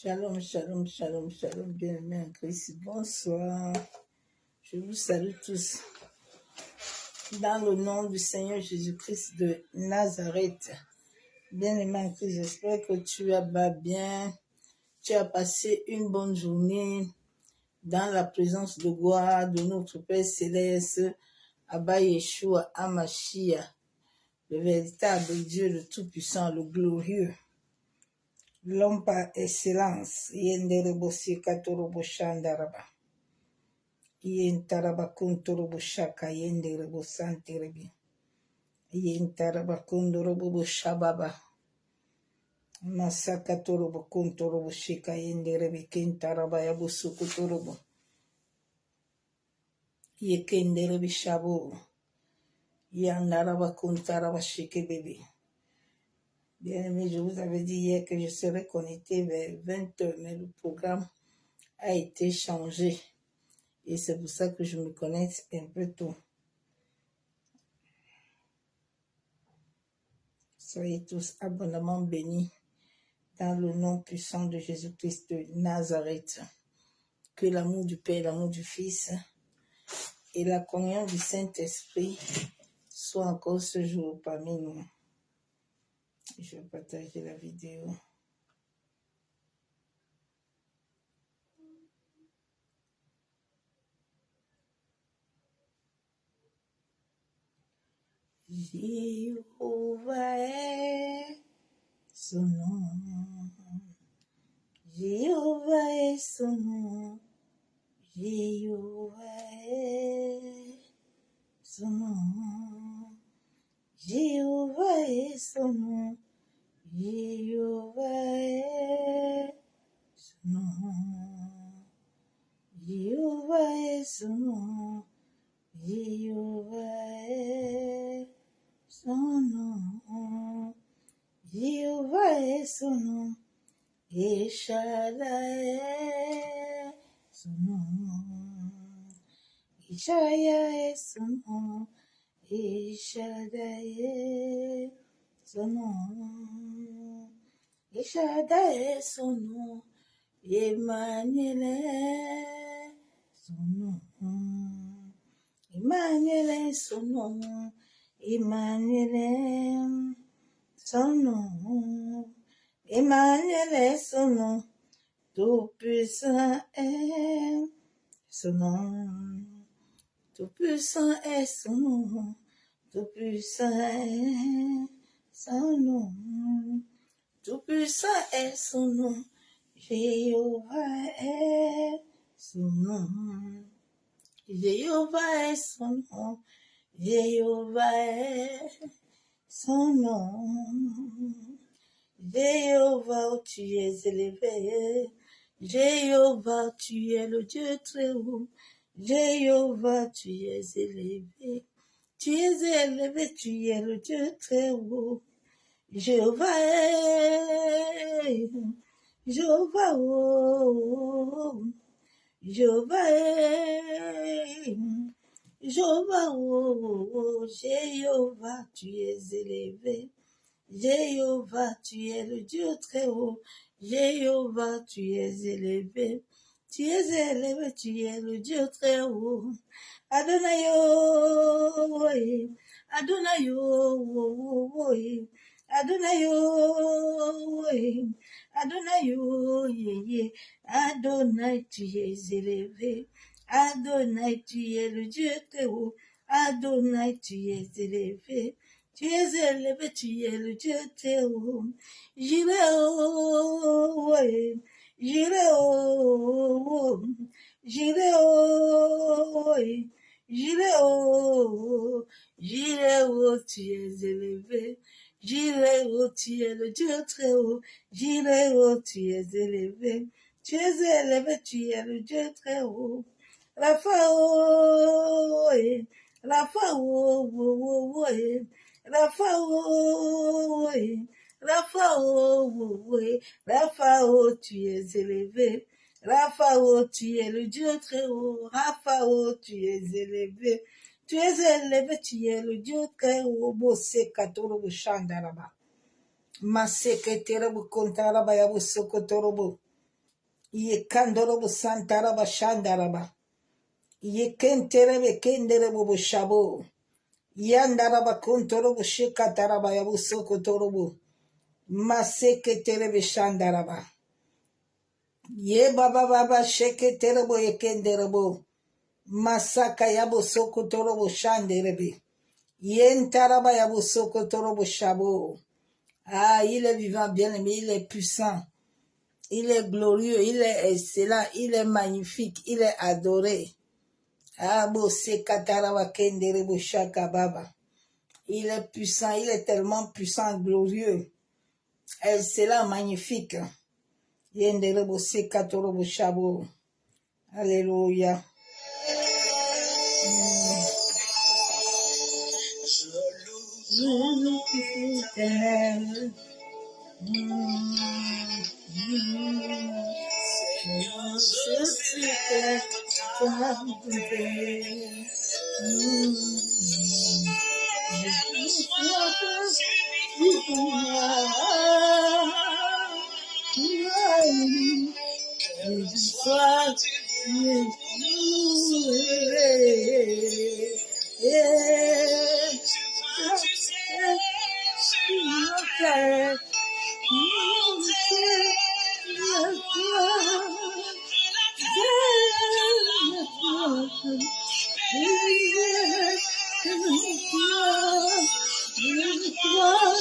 Shalom, shalom, shalom, shalom, bien-aimés en Christ. Bonsoir. Je vous salue tous. Dans le nom du Seigneur Jésus-Christ de Nazareth. Bien-aimés en Christ, j'espère que tu vas bien. Tu as passé une bonne journée dans la présence de gloire de notre Père Céleste, Abba Yeshua Amashia, le véritable Dieu, le Tout-Puissant, le glorieux. L'homme par excellence, Yenderebo Sikatorobo Shandaraba, Yentaraba Kuntorobo Shaka, Yenderebo Santerebi, Yentaraba Kundorobo Shababa, Masakatorobo Kuntorobo Shika, Yenderebi Kintaraba Yabusukutorobo, Yekenderebi Shabo, Yandaraba Kuntaraba Shike Baby. Bien-aimé, je vous avais dit hier que je serais connecté vers 20h, mais le programme a été changé. Et c'est pour ça que je me connecte un peu tôt. Soyez tous abondamment bénis dans le nom puissant de Jésus-Christ de Nazareth. Que l'amour du Père, l'amour du Fils et la communion du Saint-Esprit soient encore ce jour parmi nous. Je vais partager la vidéo. Jéhovah est son nom. Jéhovah est son nom. Jéhovah est son nom. Jéhovah est son nom. Jéhovah est son nom. Jéhovah est son nom. Jéhovah est son nom. Jéhovah est son nom. Et Shaddai est son nom. Ishaya est son nom. Et Shaddai est son nom. Et Shaddai est son nom. Emmanuel est son nom. Emmanuel est son nom. Emmanuel est son nom. Emmanuel est son nom. Tout-puissant est son nom. Tout-puissant est son nom. Tout-puissant est son nom. Tout-puissant est son nom. Jéhovah est son nom. Jéhovah est son nom. Jéhovah est son nom. Jéhovah, tu es élevé. Jéhovah, tu es le Dieu très haut. Jéhovah, tu es élevé. Tu es élevé, tu es le Dieu très haut. Jéhovah est, Jéhovah, oh, Jéhovah est, Jéhovah, oh, Jéhovah, tu es élevé. Jéhovah, tu es le Dieu très haut. Jéhovah, tu es élevé. Tu es élevé, tu es le Dieu très haut. Adonai, oh, Adonai, oh, Adonai, oh, Adonai, oh, Adonai, tu es élevé. Adonai, tu es le Dieu très haut. Adonai, tu es élevé. Tu es élevé, tu es le Dieu très haut. J'irai, oh, j'irai, oh, j'irai, oh, j'irai, oh, j'irai, oh, tu es élevé. J'irai, oh, tu es le Dieu très haut. J'irai, oh, tu es élevé. Tu es élevé, tu es le Dieu très haut. Rapha, oh, Rapha, oh, Rapha, oh, Rapha, oh, Rapha, oh, tu es élevé. Rapha, oh, tu es le Dieu très haut. Rapha, oh, tu es élevé. Tu es élevé, tu es le Dieu très haut. Bose katorobo shandaraba. Maseke terebo kontaraba yabo sokotorobo. Ye kandorobo santaraba shandaraba. Ye kenterebe kenderebo shabo. Yandaraba kontorobo shekataraba yabu sokotorobo. Maseke terebe shandaraba. Ye baba baba sheke terebo ye kenderebo. Masaka yabo sokotorobo shanderebe. Yentaraba yabo sokotorobo shabo. Ah, il est vivant, bien-aimé, il est puissant. Il est glorieux, il est excellent, il est magnifique, il est adoré. Ah, bo sekataraba kenderebo shakababa. Il est puissant, il est tellement puissant, glorieux, excellent, magnifique. Yenderebo sekatorobo shabo. Alléluia. Éternel.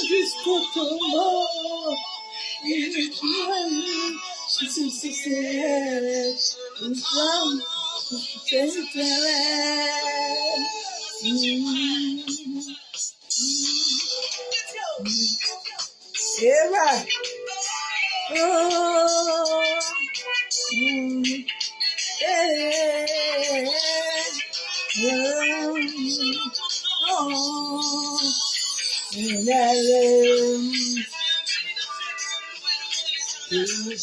Jusqu'au tombeau, Eva.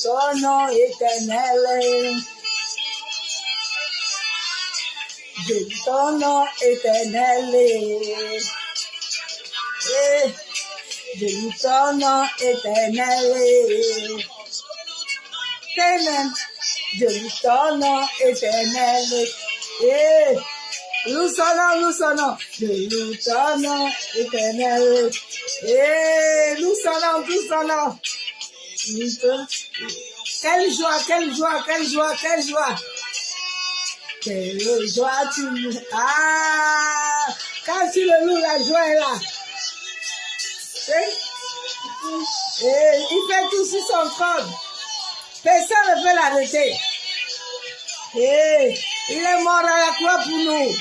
Ton nom éternel, ton nom éternel, ton nom éternel, ton nom éternel, nous sonnons, ton nom éternel, nous sonnons. Quelle joie, quelle joie, quelle joie, quelle joie. Quelle joie tu... Ah, quand tu le loues, la joie est là. Et il fait tout sur son trône. Personne ne peut l'arrêter. Et il est mort à la croix pour nous.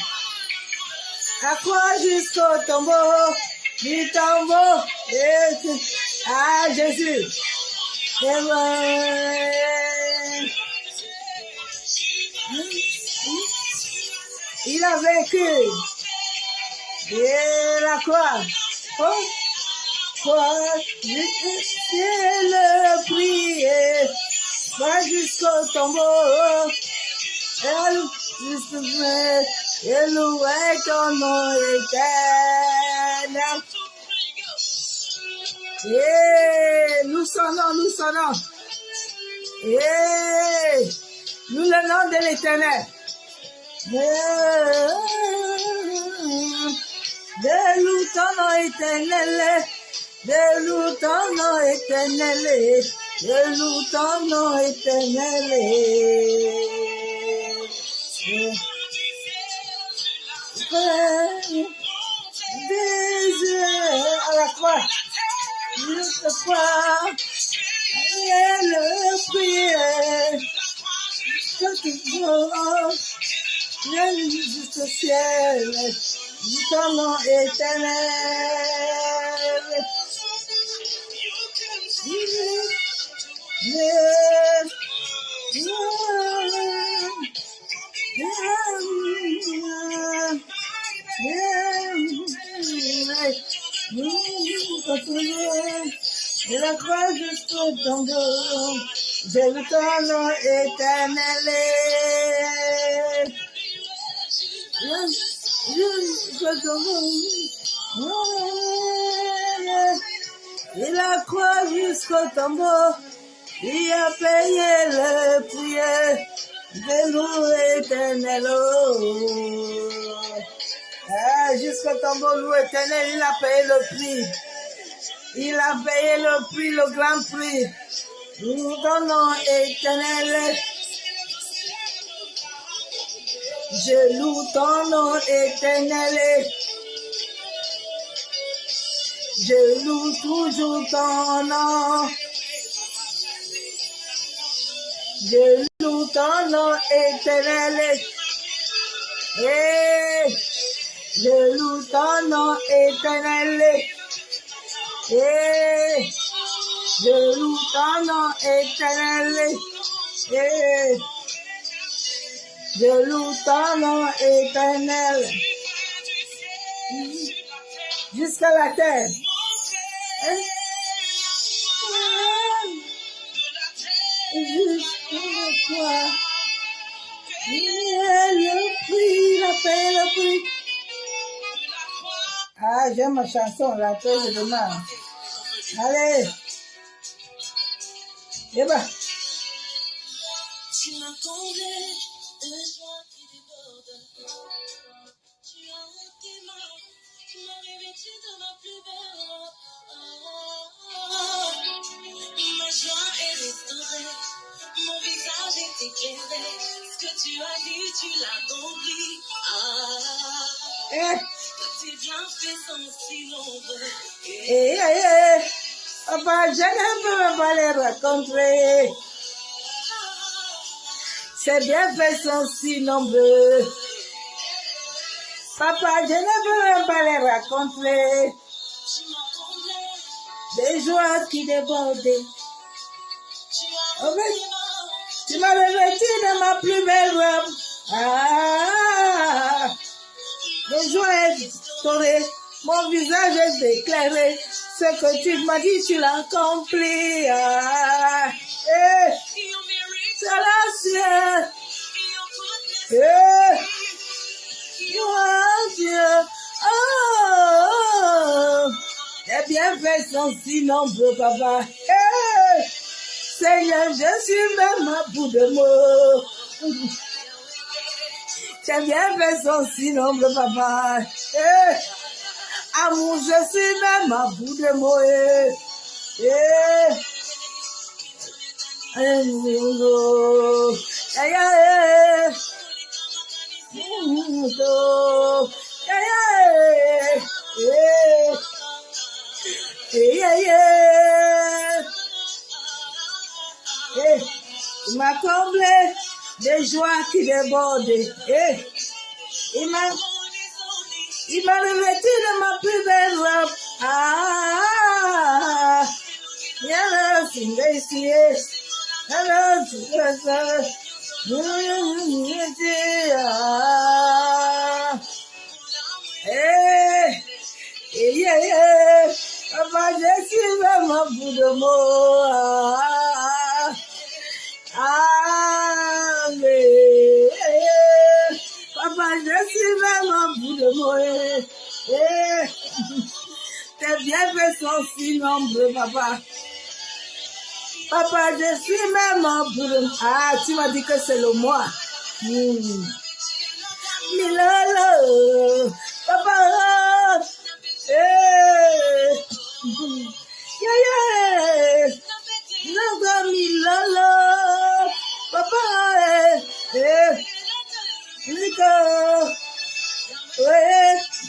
La croix jusqu'au tombeau. Du tombeau. Ah, Jésus. Il a vaincu. Et la croix. Oh, croix, le prier. Va jusqu'au tombeau. Et louer ton nom éternel. Et nous sonnons. Et nous le nom de l'Éternel. De nous ton nom éternel. De nous ton nom éternel. De nous ton nom éternel. Des yeux à la croix. Je te crois. Et le prier. Je te vois. Viens jusqu'au ciel, ton nom éternel. De la croix jusqu'au tombeau, j'ai vu ton nom éternel. Et la croix jusqu'au tombeau, Il a payé le prix de nous éternel. Jusqu'au tombeau, nous éternel, il a payé le prix. Il a payé le prix, le grand prix. Nous donnons éternel. Je loue ton nom éternel. Je loue toujours ton nom. Je loue ton nom éternel. Eh, je loue ton nom éternel. Eh, je loue ton nom éternel. Eh, je loue ton nom éternel. Jusqu'à la terre. Jusqu'à toi. Le prix, la paix, le prix. Ah, j'aime ma chanson, la paix de demain. Allez. Et bah. Tu m'as comblé de joie qui déborde. Tu as ôté tu m'as revêtu de ma plus belle robe. Ma joie est restaurée, mon visage est éclairé. Ce que tu as dit, tu l'as accompli. Tes bienfaits sont si nombreux. Papa, je ne peux pas les rencontrer. Ses bienfaits sont si nombreux. Papa, je ne peux même pas les rencontrer. Des joies qui débordaient. Tu m'as revêtu de ma plus belle robe. Ah, mes joies restaurées, mon visage est éclairé. Ce que tu m'as dit, tu l'as accompli. Ah, c'est la sienne. Mon Dieu. Oh, tes bienfaits sont si nombreux, papa. Seigneur, je suis même à bout de mots. Tes bienfaits sont si nombreux, papa. Amour, je suis même à bout de mots. Il m'a comblé de joie qui déborde. Il m'a revêtu de ma plus belle robe. Ah, viens le ici. Hello, Jesus. Papa, je suis vraiment bout de mots. Papa, je suis vraiment bout de mots. Tes bienfaits sont si nombreux, papa. Papa, je suis même en bout de mots. Ah, tu m'as dit que c'est le moi. Milolo, papa. Naga milolo, papa.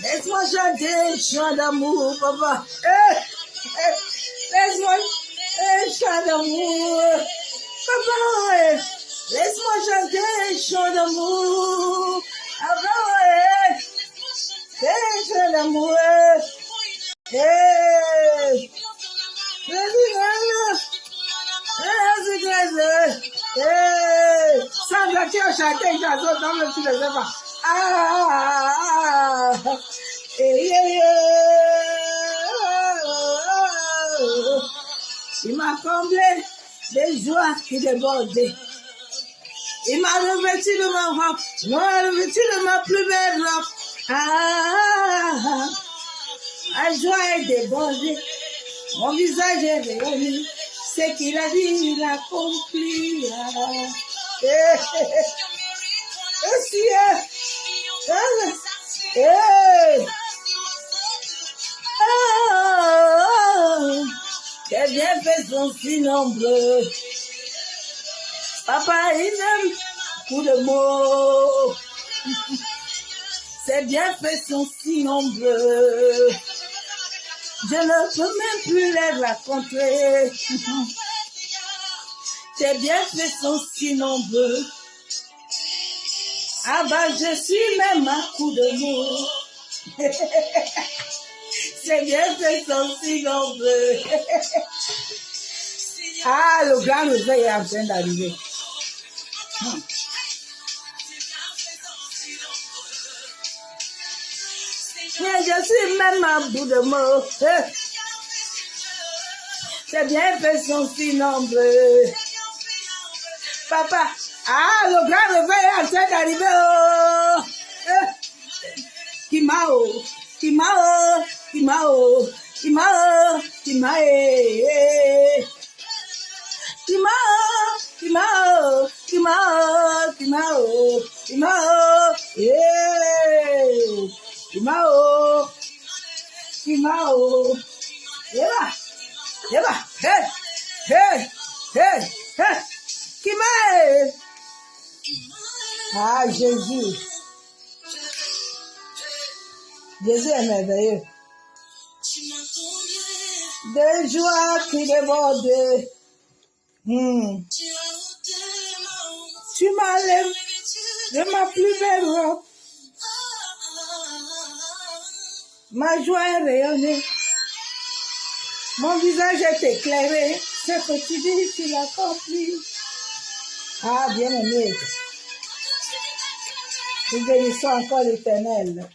Laisse-moi chanter, chant d'amour, papa. Laisse-moi chant d'amour, papa. Laisse-moi chanter, chant d'amour, papa. Chant d'amour. Sandra, tu as chanté une chanson dans le petit de pas. Il m'a comblé des joies qui débordaient. Il m'a revêtu de ma robe, m'a revêtu de ma plus belle robe. La joie est débordée, mon visage est réuni. Ce qu'il a dit, il accomplira. Eh, aussi, tes bienfaits sont si nombreux. Papa, il aime beaucoup de mots. Ses bienfaits sont si nombreux. Je ne peux même plus les raconter. Tes bienfaits sont si nombreux. Ah bah, je suis même à coup de mots. Tes bienfaits sont si nombreux. Ah, le grand réveil est en train d'arriver. Mais je suis même à bout de mots. Tes bienfaits sont si nombreux. Papa, ah, le grand réveil est en train d'arriver. Oh. Kimao, Kimao, Kimao, Kimao, Kimao, Kimao, Kimao, Kimao, Kimao, Kimao, Kimao, Kimao, Yeba, hey, hey, hey, hey, Kimao. Ah, Jésus. Jésus est merveilleux. Des joies qui débordent. Tu m'enlèves de ma plus belle robe. Ma joie est rayonnée. Mon visage est éclairé. Ce que tu dis, tu l'accomplis. Ah, bien aimé. Nous bénissons encore l'Éternel.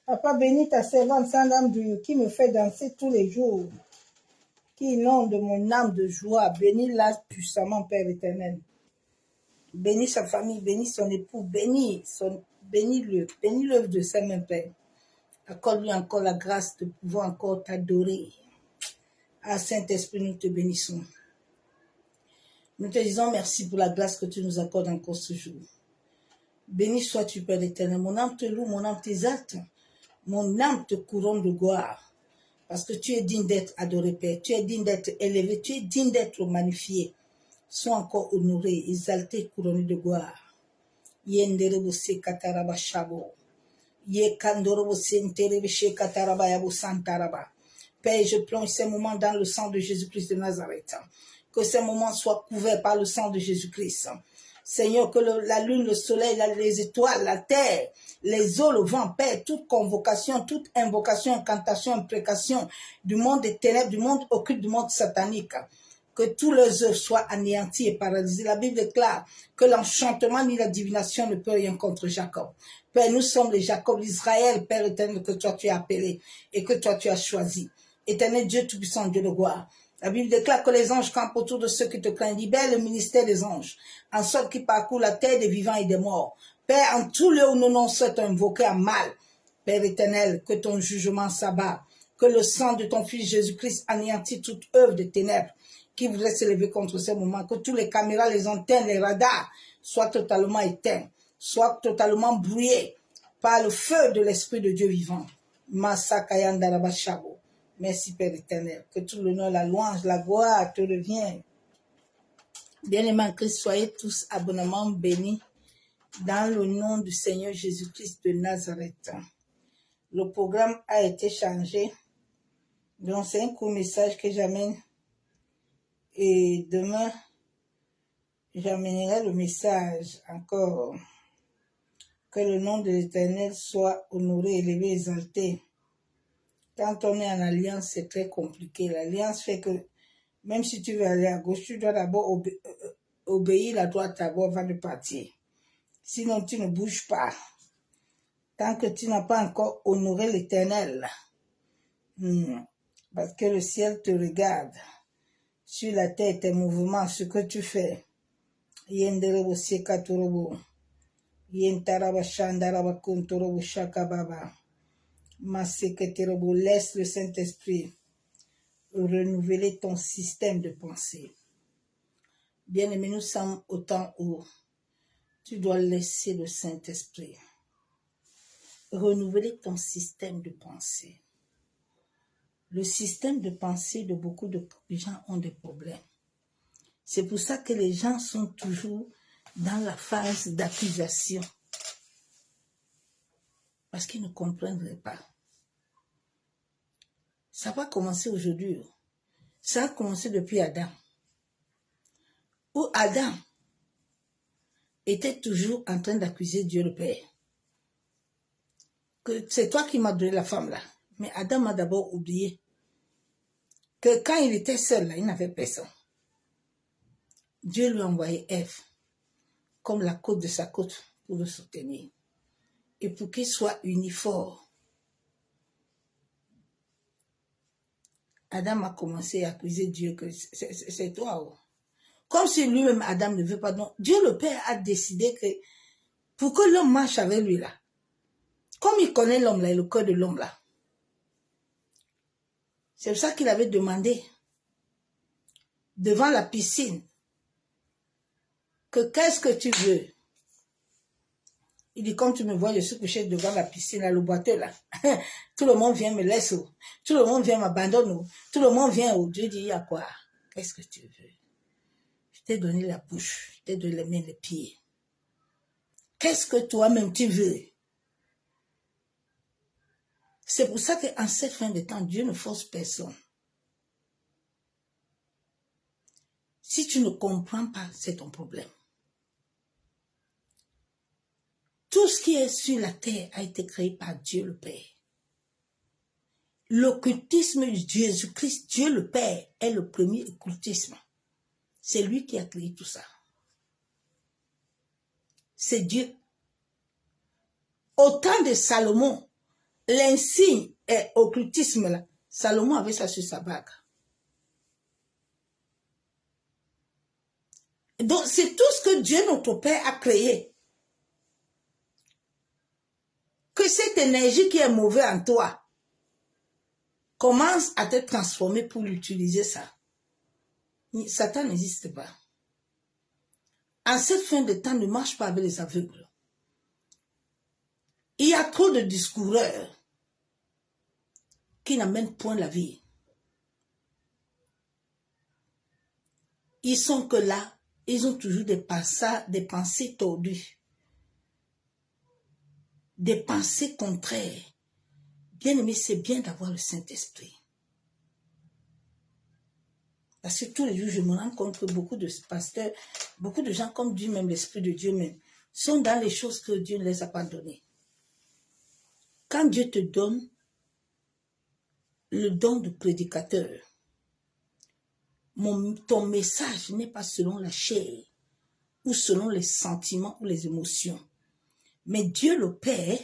Papa, bénis ta servante Sandam Douillou qui me fait danser tous les jours, qui inonde mon âme de joie. Bénis-la puissamment, Père éternel. Bénis sa famille, bénis son époux, bénis-le de sa main, Père. Accorde-lui encore la grâce de pouvoir encore t'adorer. Ah, Saint-Esprit, nous te bénissons. Nous te disons merci pour la grâce que tu nous accordes encore ce jour. Béni sois-tu, Père éternel. Mon âme te loue, mon âme t'exalte. Mon âme te couronne de gloire. Parce que tu es digne d'être adoré, Père. Tu es digne d'être élevé. Tu es digne d'être magnifié. Sois encore honoré, exalté, couronné de gloire. Yenderebo se kataraba shabo. Ye kandorobo se nterebe she kataraba yabo santaraba. Père, je plonge ces moments dans le sang de Jésus-Christ de Nazareth. Que ces moments soient couverts par le sang de Jésus-Christ. Seigneur, que la lune, le soleil, les étoiles, la terre, les eaux, le vent, Père, toute convocation, toute invocation, incantation, imprécation du monde des ténèbres, du monde occulte, du monde satanique, que tous leurs œuvres soient anéantis et paralysés. La Bible déclare que l'enchantement ni la divination ne peut rien contre Jacob. Père, nous sommes les Jacob, l'Israël, Père éternel, que toi tu as appelé et que toi tu as choisi. Éternel Dieu Tout-Puissant, Dieu de gloire. La Bible déclare que les anges campent autour de ceux qui te craignent. Libère le ministère des anges, en sorte qu'ils parcourent la terre des vivants et des morts. Père, en tous lieux où nos noms sont invoqués à mal, Père éternel, que ton jugement s'abat, que le sang de ton Fils Jésus-Christ anéantit toute œuvre de ténèbres qui voudrait s'élever contre ces moments, que tous les caméras, les antennes, les radars soient totalement éteints, soient totalement brouillés par le feu de l'Esprit de Dieu vivant. Masakayandarabashabo. Merci Père éternel, que tout l'honneur, la louange, la gloire te revient. Bien-aimés en Christ, soyez tous abondamment bénis dans le nom du Seigneur Jésus-Christ de Nazareth. Le programme a été changé, donc c'est un court message que j'amène et demain, j'amènerai le message encore. Que le nom de l'Éternel soit honoré, élevé, exalté. Quand on est en alliance, c'est très compliqué. L'alliance fait que même si tu veux aller à gauche, tu dois d'abord obéir la droite d'abord avant de partir. Sinon, tu ne bouges pas. Tant que tu n'as pas encore honoré l'Éternel. Parce que le ciel te regarde. Sur la terre, tes mouvements, ce que tu fais. Yenderebo sekatorobo. Yentaraba shandaraba kuntorobo shakababa. Maseketerebo. Laisse le Saint-Esprit renouveler ton système de pensée. Bien-aimé, nous sommes au temps où tu dois laisser le Saint-Esprit renouveler ton système de pensée. Le système de pensée de beaucoup de gens ont des problèmes. C'est pour ça que les gens sont toujours dans la phase d'accusation. Parce qu'ils ne comprennent pas. Ça va commencer aujourd'hui. Ça a commencé depuis Adam. Où Adam était toujours en train d'accuser Dieu le Père. Que c'est toi qui m'as donné la femme là. Mais Adam a d'abord oublié que quand il était seul là, il n'avait personne. Dieu lui a envoyé Ève comme la côte de sa côte pour le soutenir. Et pour qu'il soit uni fort. Adam a commencé à accuser Dieu que c'est toi. Oh. Comme si lui-même Adam ne veut pas. Donc, Dieu le Père a décidé que pour que l'homme marche avec lui là, comme il connaît l'homme là et le cœur de l'homme là, c'est pour ça qu'il avait demandé devant la piscine que qu'est-ce que tu veux? Il dit, comme tu me vois, je suis couché devant la piscine, là, le boiteux là. Tout le monde vient me laisser. Tout le monde vient m'abandonner. Tout le monde vient où Dieu dit, il y a quoi? Qu'est-ce que tu veux? Je t'ai donné la bouche, je t'ai donné les mains, les pieds. Qu'est-ce que toi-même tu veux? C'est pour ça qu'en cette fin de temps, Dieu ne force personne. Si tu ne comprends pas, c'est ton problème. Tout ce qui est sur la terre a été créé par Dieu le Père. L'occultisme de Jésus-Christ, Dieu le Père, est le premier occultisme. C'est lui qui a créé tout ça. C'est Dieu. Au temps de Salomon, l'insigne et occultisme là, Salomon avait ça sur sa bague. Donc c'est tout ce que Dieu notre Père a créé. Que cette énergie qui est mauvaise en toi commence à te transformer pour l'utiliser ça. Satan n'existe pas. En cette fin de temps, ne marche pas avec les aveugles. Il y a trop de discoureurs qui n'amènent point la vie. Ils sont que là, ils ont toujours des pensées tordues. Des pensées contraires. Bien aimé, c'est bien d'avoir le Saint-Esprit. Parce que tous les jours, je me rends compte que beaucoup de pasteurs, beaucoup de gens comme Dieu même, l'Esprit de Dieu même, sont dans les choses que Dieu ne les a pas données. Quand Dieu te donne le don de prédicateur, ton message n'est pas selon la chair ou selon les sentiments ou les émotions. Mais Dieu le Père,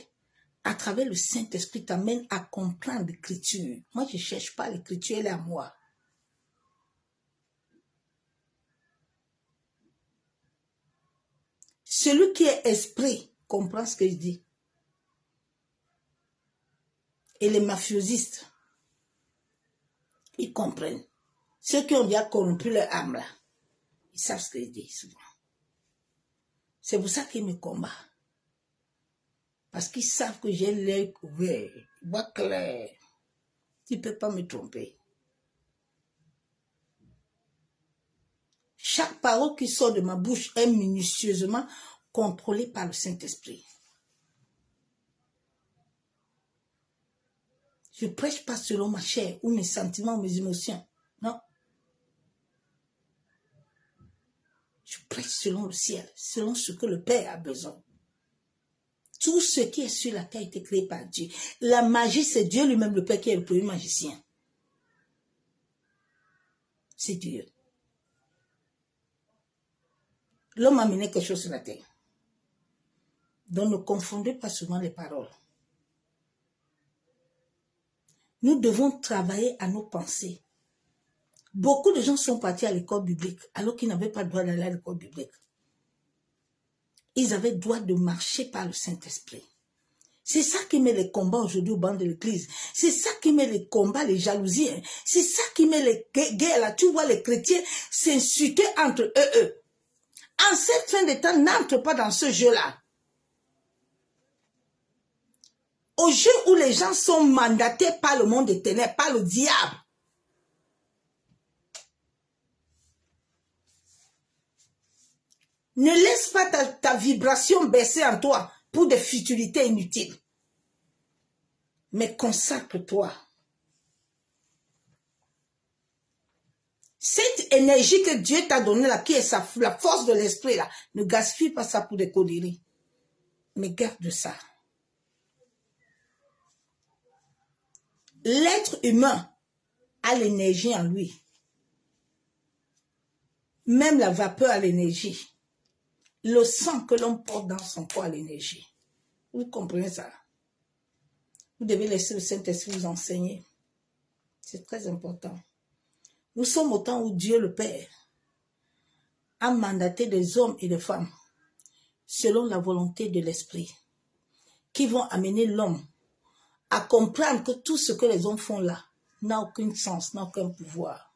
à travers le Saint-Esprit, t'amène à comprendre l'Écriture. Moi, je ne cherche pas l'Écriture, elle est à moi. Celui qui est esprit comprend ce que je dis. Et les mafiosistes, ils comprennent. Ceux qui ont déjà corrompu leur âme là, ils savent ce que je dis souvent. C'est pour ça qu'ils me combattent. Parce qu'ils savent que j'ai l'œil couvert, je vois clair. Tu ne peux pas me tromper. Chaque parole qui sort de ma bouche est minutieusement contrôlée par le Saint-Esprit. Je ne prêche pas selon ma chair ou mes sentiments ou mes émotions. Non. Je prêche selon le ciel, selon ce que le Père a besoin. Tout ce qui est sur la terre a été créé par Dieu. La magie, c'est Dieu lui-même, le Père, qui est le premier magicien. C'est Dieu. L'homme a mené quelque chose sur la terre. Donc ne confondez pas souvent les paroles. Nous devons travailler à nos pensées. Beaucoup de gens sont partis à l'école biblique alors qu'ils n'avaient pas le droit d'aller à l'école biblique. Ils avaient le droit de marcher par le Saint-Esprit. C'est ça qui met les combats aujourd'hui au banc de l'église. C'est ça qui met les combats, les jalousies. Hein. C'est ça qui met les guerres là. Tu vois les chrétiens s'insulter entre eux. En cette fin de temps, n'entre pas dans ce jeu-là. Au jeu où les gens sont mandatés par le monde des ténèbres, par le diable. Ne laisse pas ta vibration baisser en toi pour des futilités inutiles. Mais consacre-toi. Cette énergie que Dieu t'a donnée là, qui est la force de l'esprit là, ne gaspille pas ça pour des conneries. Mais garde ça. L'être humain a l'énergie en lui. Même la vapeur a l'énergie. Le sang que l'on porte dans son corps a l'énergie. Vous comprenez ça? Vous devez laisser le Saint-Esprit vous enseigner. C'est très important. Nous sommes au temps où Dieu le Père a mandaté des hommes et des femmes selon la volonté de l'Esprit qui vont amener l'homme à comprendre que tout ce que les hommes font là n'a aucun sens, n'a aucun pouvoir.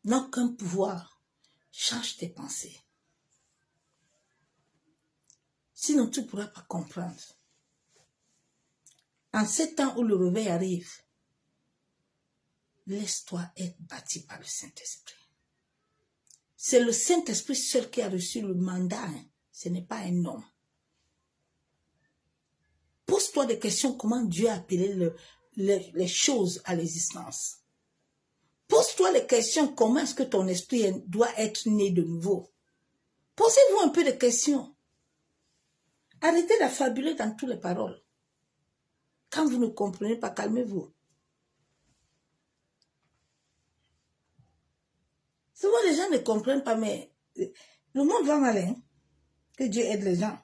N'a aucun pouvoir. Change tes pensées. Sinon, tu ne pourras pas comprendre. En ce temps où le réveil arrive, laisse-toi être bâti par le Saint-Esprit. C'est le Saint-Esprit seul qui a reçu le mandat. Hein. Ce n'est pas un homme. Pose-toi des questions, comment Dieu a appelé les choses à l'existence. Pose-toi les questions, comment est-ce que ton esprit doit être né de nouveau. Posez-vous un peu de questions. Arrêtez d'affabuler dans toutes les paroles. Quand vous ne comprenez pas, calmez-vous. Souvent, les gens ne comprennent pas, mais le monde va mal, hein? Que Dieu aide les gens.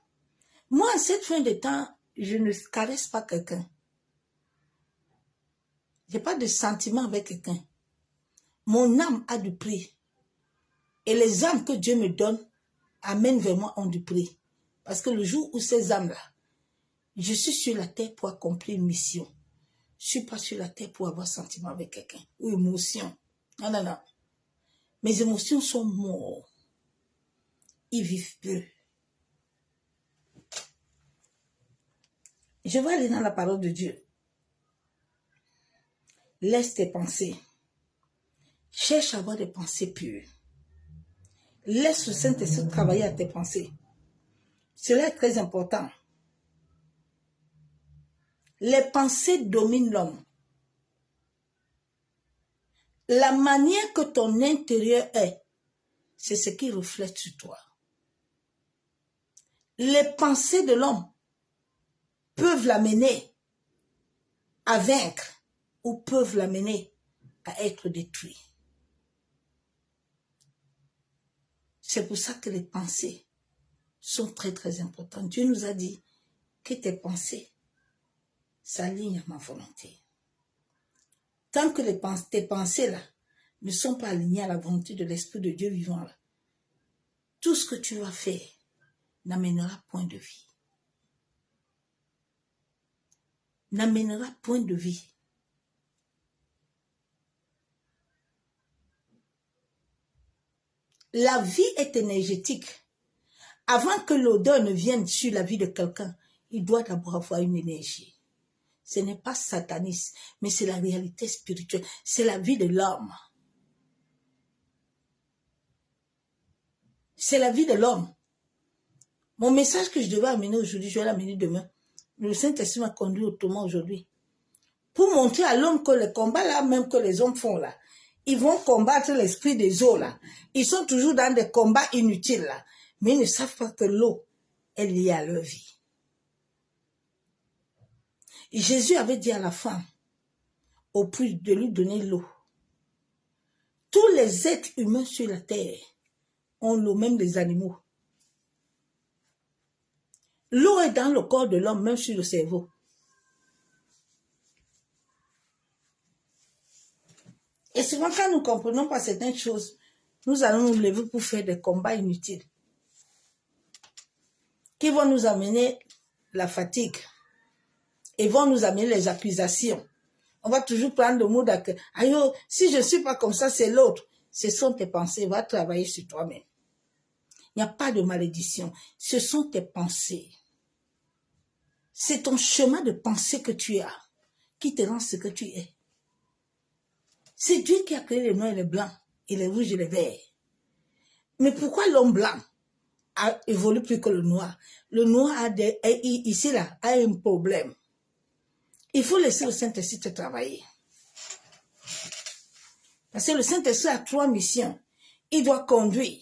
Moi, en cette fin de temps, je ne caresse pas quelqu'un. Je n'ai pas de sentiment avec quelqu'un. Mon âme a du prix. Et les âmes que Dieu me donne amènent vers moi ont du prix. Parce que le jour où ces âmes-là, je suis sur la terre pour accomplir une mission. Je ne suis pas sur la terre pour avoir sentiment avec quelqu'un. Ou émotion. Non, non, non. Mes émotions sont mortes. Ils vivent peu. Je vais aller dans la parole de Dieu. Laisse tes pensées. Cherche à avoir des pensées pures. Laisse le Saint-Esprit travailler à tes pensées. Cela est très important. Les pensées dominent l'homme. La manière que ton intérieur est, c'est ce qui reflète sur toi. Les pensées de l'homme peuvent l'amener à vaincre ou peuvent l'amener à être détruit. C'est pour ça que les pensées sont très très importantes. Dieu nous a dit que tes pensées s'alignent à ma volonté. Tant que tes pensées là ne sont pas alignées à la volonté de l'Esprit de Dieu vivant là, tout ce que tu vas faire n'amènera point de vie. N'amènera point de vie. La vie est énergétique. Avant que l'odeur ne vienne sur la vie de quelqu'un, il doit d'abord avoir une énergie. Ce n'est pas sataniste, mais c'est la réalité spirituelle. C'est la vie de l'homme. C'est la vie de l'homme. Mon message que je devais amener aujourd'hui, je vais l'amener demain. Le Saint-Esprit m'a conduit autrement aujourd'hui. Pour montrer à l'homme que le combat là, même que les hommes font là, ils vont combattre l'esprit des eaux là. Ils sont toujours dans des combats inutiles là. Mais ils ne savent pas que l'eau est liée à leur vie. Et Jésus avait dit à la femme, au plus de lui donner l'eau. Tous les êtres humains sur la terre ont l'eau, même les animaux. L'eau est dans le corps de l'homme, même sur le cerveau. Et souvent, quand nous ne comprenons pas certaines choses, nous allons nous lever pour faire des combats inutiles. qui vont nous amener la fatigue et vont nous amener les accusations. On va toujours prendre le mot d'accueil. Aïe, si je ne suis pas comme ça, c'est l'autre. Ce sont tes pensées. Va travailler sur toi-même. Il n'y a pas de malédiction. Ce sont tes pensées. C'est ton chemin de pensée que tu as qui te rend ce que tu es. C'est Dieu qui a créé les noirs et les blancs, et les rouges et les verts. Mais pourquoi l'homme blanc évolue plus que le noir? Le noir ici là, a un problème. Il faut laisser le Saint-Esprit te travailler. Parce que le Saint-Esprit a 3 missions. Il doit conduire.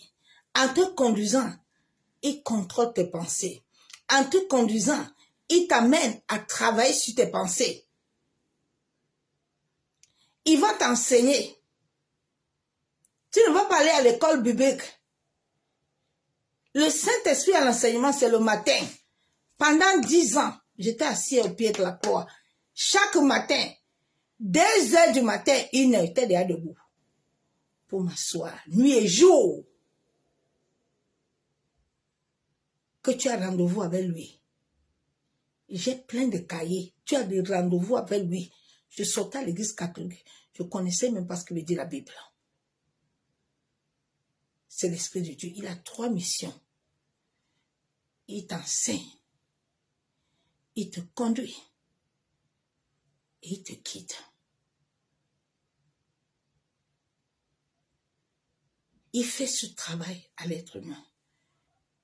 En te conduisant, il contrôle tes pensées. En te conduisant, il t'amène à travailler sur tes pensées. Il va t'enseigner. Tu ne vas pas aller à l'école biblique. Le Saint-Esprit à l'enseignement, c'est le matin. Pendant 10 ans, j'étais assis au pied de la croix. Chaque matin, 2 heures du matin, 1 heure, j'étais déjà debout. Pour m'asseoir, nuit et jour. Que tu as rendez-vous avec lui. J'ai plein de cahiers. Tu as des rendez-vous avec lui. Je sortais à l'église catholique. Je connaissais même pas ce que veut dire la Bible. C'est l'Esprit de Dieu. Il a 3 missions. Il t'enseigne. Il te conduit. Et il te quitte. Il fait ce travail à l'être humain.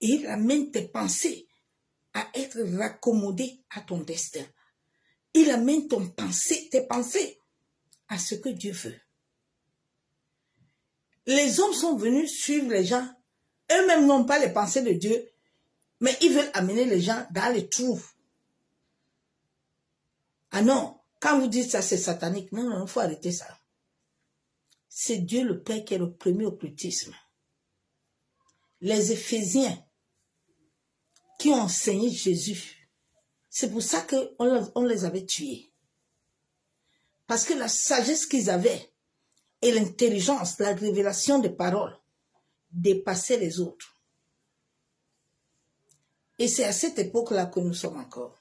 Et il amène tes pensées à être raccommodées à ton destin. Il amène tes pensées à ce que Dieu veut. Les hommes sont venus suivre les gens. Eux-mêmes n'ont pas les pensées de Dieu, mais ils veulent amener les gens dans les trous. Ah non, quand vous dites ça, c'est satanique. Non, non, il faut arrêter ça. C'est Dieu le Père qui est le premier occultisme. Les Éphésiens qui ont enseigné Jésus, c'est pour ça qu'on les avait tués. Parce que la sagesse qu'ils avaient et l'intelligence, la révélation des paroles dépassaient les autres. Et c'est à cette époque-là que nous sommes encore.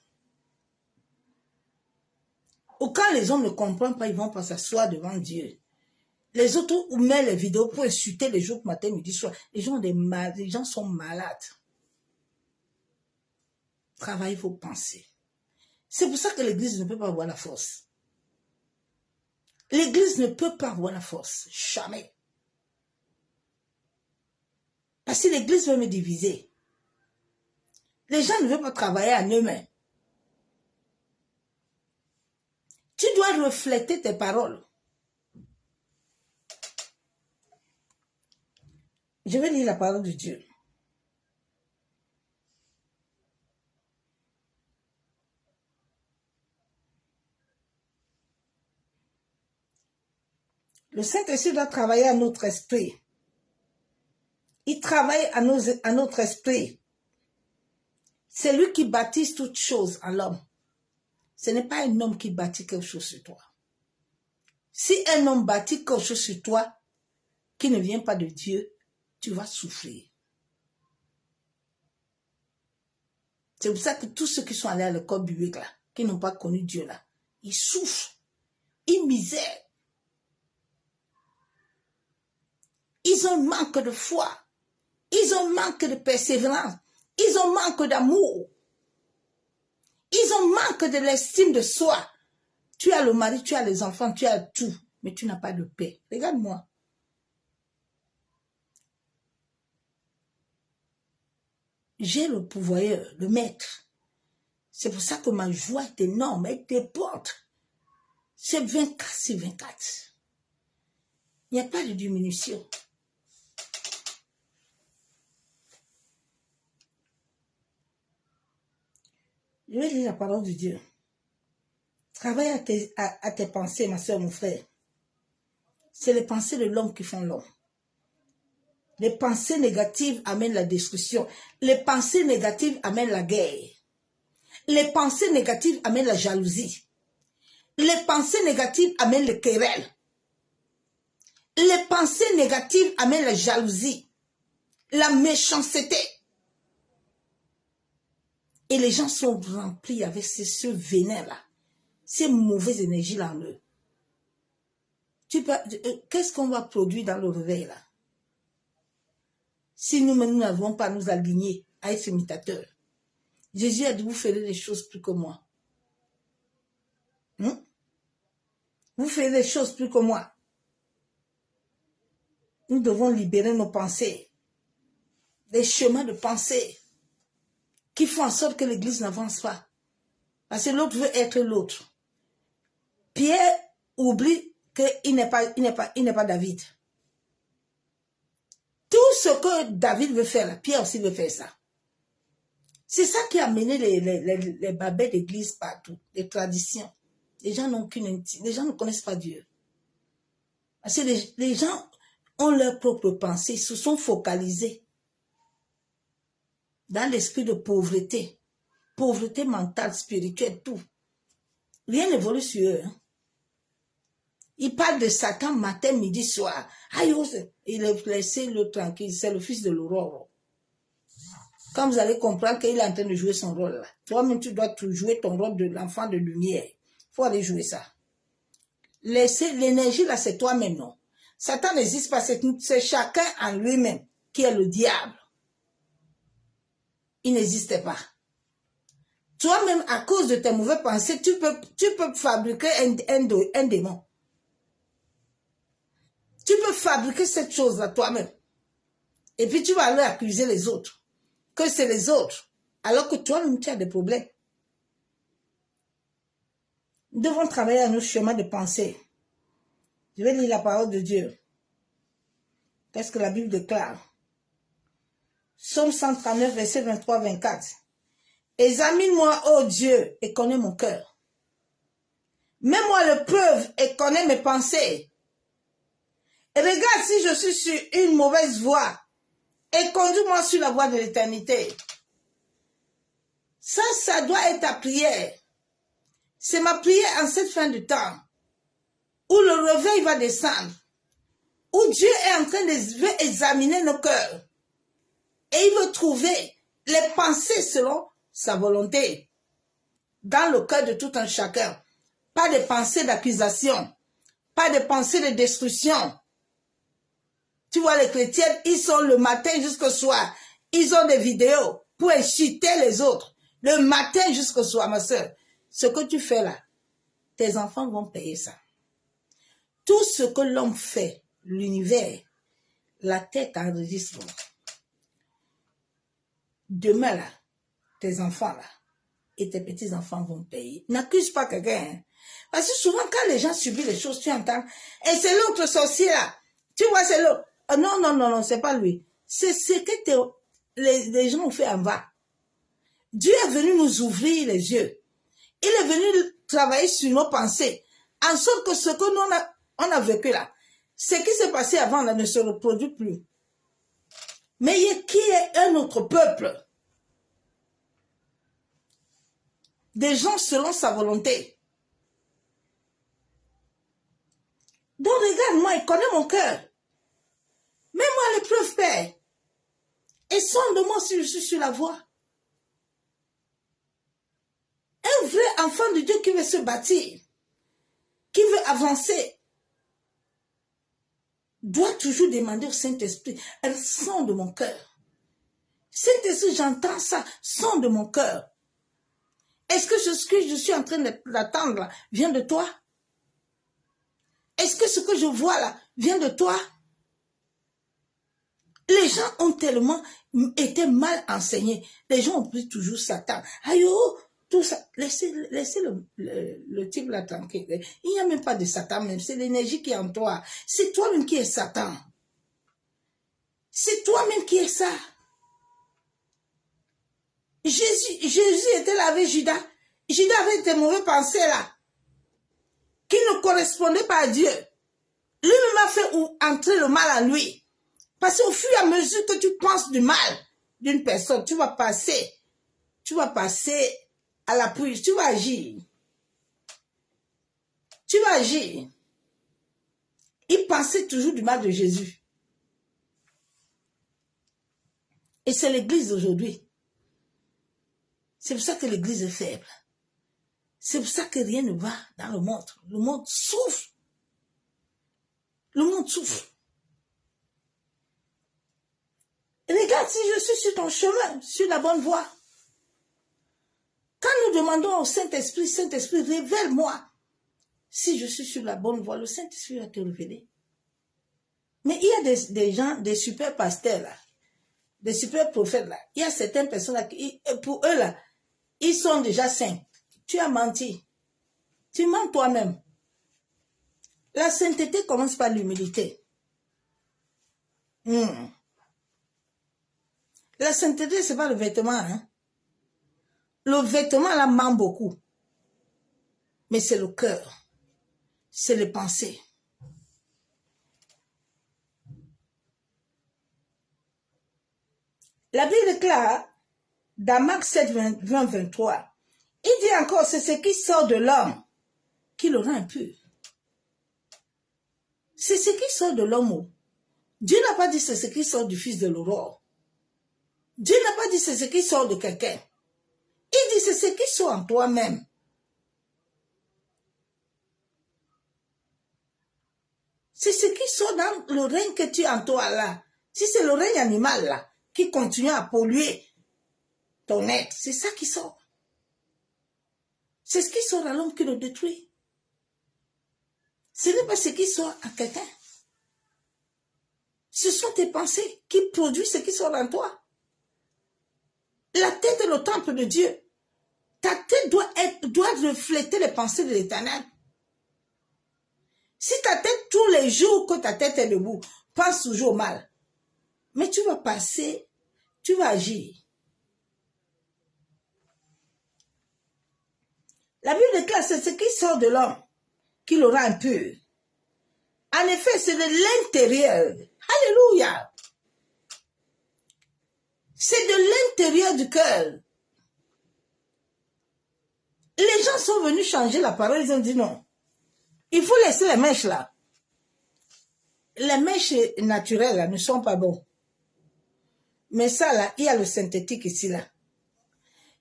Ou quand les hommes ne comprennent pas, ils vont pas s'asseoir devant Dieu. Les autres mettent les vidéos pour insulter les jours matin, midi, soir. Les gens sont malades. Travaillez vos pensées. C'est pour ça que l'Église ne peut pas avoir la force. L'Église ne peut pas avoir la force. Jamais. Parce que l'Église veut me diviser. Les gens ne veulent pas travailler en eux-mêmes. Tu dois refléter tes paroles. Je vais lire la parole de Dieu. Le Saint-Esprit doit travailler à notre esprit. Il travaille à notre esprit. C'est lui qui bâtit toutes choses en l'homme. Ce n'est pas un homme qui bâtit quelque chose sur toi. Si un homme bâtit quelque chose sur toi qui ne vient pas de Dieu, tu vas souffrir. C'est pour ça que tous ceux qui sont allés à l'école biblique là, qui n'ont pas connu Dieu là, ils souffrent, ils misèrent. Ils ont manque de foi, ils ont manque de persévérance, ils ont manque d'amour, ils ont manque de l'estime de soi. Tu as le mari, tu as les enfants, tu as tout, mais tu n'as pas de paix. Regarde-moi. J'ai le pourvoyeur, le maître. C'est pour ça que ma joie est énorme, elle déborde. C'est 24 sur 24. Il n'y a pas de diminution. Je vais lire la parole de Dieu. Travaille à tes pensées, ma soeur, mon frère. C'est les pensées de l'homme qui font l'homme. Les pensées négatives amènent la destruction. Les pensées négatives amènent la guerre. Les pensées négatives amènent la jalousie. Les pensées négatives amènent les querelles. Les pensées négatives amènent la jalousie, la méchanceté. Et les gens sont remplis avec ce venin-là, ces mauvaises énergies-là en eux. Qu'est-ce qu'on va produire dans le réveil là? Si nous-mêmes nous n'avons pas à nous aligner à être imitateurs. Jésus a dit, vous ferez les choses plus que moi. Vous ferez les choses plus que moi. Nous devons libérer nos pensées. Des chemins de pensée qui font en sorte que l'Église n'avance pas. Parce que l'autre veut être l'autre. Pierre oublie qu'il n'est pas David. Tout ce que David veut faire, là, Pierre aussi veut faire ça. C'est ça qui a mené les babets d'église partout, les traditions. Les gens n'ont les gens ne connaissent pas Dieu. Parce que les gens ont leurs propres pensées, ils se sont focalisés dans l'esprit de pauvreté mentale, spirituelle, tout. Rien n'évolue sur eux. Ils parlent de Satan matin, midi, soir. Il est laissé le tranquille, c'est le fils de l'aurore. Quand vous allez comprendre qu'il est en train de jouer son rôle là, toi-même tu dois jouer ton rôle de l'enfant de lumière. Il faut aller jouer ça. Laissez l'énergie là, c'est toi-même, non. Satan n'existe pas, c'est chacun en lui-même qui est le diable. Il n'existe pas. Toi-même, à cause de tes mauvaises pensées, tu peux fabriquer un démon. Tu peux fabriquer cette chose-là toi-même. Et puis tu vas aller accuser les autres. Que c'est les autres. Alors que toi-même, tu as des problèmes. Nous devons travailler à nos chemins de pensée. Je vais lire la parole de Dieu. Qu'est-ce que la Bible déclare? Psaume 139, verset 23-24. Examine-moi, ô Dieu, et connais mon cœur. Mets-moi le preuve et connais mes pensées. Et regarde si je suis sur une mauvaise voie et conduis-moi sur la voie de l'éternité. Ça doit être ta prière. C'est ma prière en cette fin de temps où le réveil va descendre, où Dieu est en train d'examiner nos cœurs et il veut trouver les pensées selon sa volonté dans le cœur de tout un chacun. Pas de pensées d'accusation, pas de pensées de destruction. Tu vois, les chrétiens, ils sont le matin jusqu'au soir. Ils ont des vidéos pour inciter les autres. Le matin jusqu'au soir, ma soeur. Ce que tu fais là, tes enfants vont payer ça. Tout ce que l'homme fait, l'univers, la tête enregistre. Demain là, tes enfants là, et tes petits-enfants vont payer. N'accuse pas quelqu'un. Hein. Parce que souvent, quand les gens subissent les choses, tu entends, et c'est l'autre sorcier là. Tu vois, c'est l'autre. Oh, non, c'est pas lui. C'est ce que les gens ont fait en bas. Dieu est venu nous ouvrir les yeux. Il est venu travailler sur nos pensées. En sorte que ce que nous on a vécu là, ce qui s'est passé avant là ne se reproduit plus. Mais qui est un autre peuple? Des gens selon sa volonté. Donc regarde-moi et connais mon cœur. Mets-moi l'épreuve, Père. Et sonde-moi si je suis sur la voie. Un vrai enfant de Dieu qui veut se bâtir, qui veut avancer, doit toujours demander au Saint-Esprit, elle sonde mon cœur. Saint-Esprit, j'entends ça, sonde mon cœur. Est-ce que ce que je suis en train d'attendre vient de toi? Est-ce que ce que je vois là vient de toi? Les gens ont tellement été mal enseignés. Les gens ont pris toujours Satan. Aïe, oh, tout ça. Laissez le type là tranquille. Il n'y a même pas de Satan même. C'est l'énergie qui est en toi. C'est toi-même qui es Satan. C'est toi-même qui es ça. Jésus était là avec Judas. Judas avait des mauvaises pensées là. Qui ne correspondaient pas à Dieu. Lui-même a fait entrer le mal en lui. Parce qu'au fur et à mesure que tu penses du mal d'une personne, tu vas passer à la prise, tu vas agir. Tu vas agir. Il pensait toujours du mal de Jésus. Et c'est l'église d'aujourd'hui. C'est pour ça que l'église est faible. C'est pour ça que rien ne va dans le monde. Le monde souffre. Le monde souffre. Regarde si je suis sur ton chemin, sur la bonne voie. Quand nous demandons au Saint-Esprit, Saint-Esprit, révèle-moi si je suis sur la bonne voie, le Saint-Esprit va te révéler. Mais il y a des gens, des super pasteurs là, des super prophètes là. Il y a certaines personnes là, pour eux là, ils sont déjà saints. Tu as menti. Tu mens toi-même. La sainteté commence par l'humilité. La sainteté, ce n'est pas le vêtement. Hein? Le vêtement, là, ment beaucoup. Mais c'est le cœur. C'est les pensées. La Bible déclare, dans Marc 7, 20, 23, il dit encore, c'est ce qui sort de l'homme qui le rend impur. C'est ce qui sort de l'homme. Dieu n'a pas dit c'est ce qui sort du fils de l'aurore. Dieu n'a pas dit c'est ce qui sort de quelqu'un. Il dit c'est ce qui sort en toi-même. C'est ce qui sort dans le règne que tu as en toi là. Si c'est le règne animal là, qui continue à polluer ton être, c'est ça qui sort. C'est ce qui sort à l'homme qui le détruit. Ce n'est pas ce qui sort à quelqu'un. Ce sont tes pensées qui produisent ce qui sort en toi. La tête est le temple de Dieu. Ta tête doit refléter les pensées de l'Éternel. Si ta tête, tous les jours que ta tête est debout, pense toujours au mal, mais tu vas passer, tu vas agir. La Bible déclare, c'est ce qui sort de l'homme qui le rend impur. En effet, c'est de l'intérieur. Alléluia. C'est de l'intérieur du cœur. Les gens sont venus changer la parole, ils ont dit non. Il faut laisser les mèches là. Les mèches naturelles là ne sont pas bonnes. Mais ça là, il y a le synthétique ici là.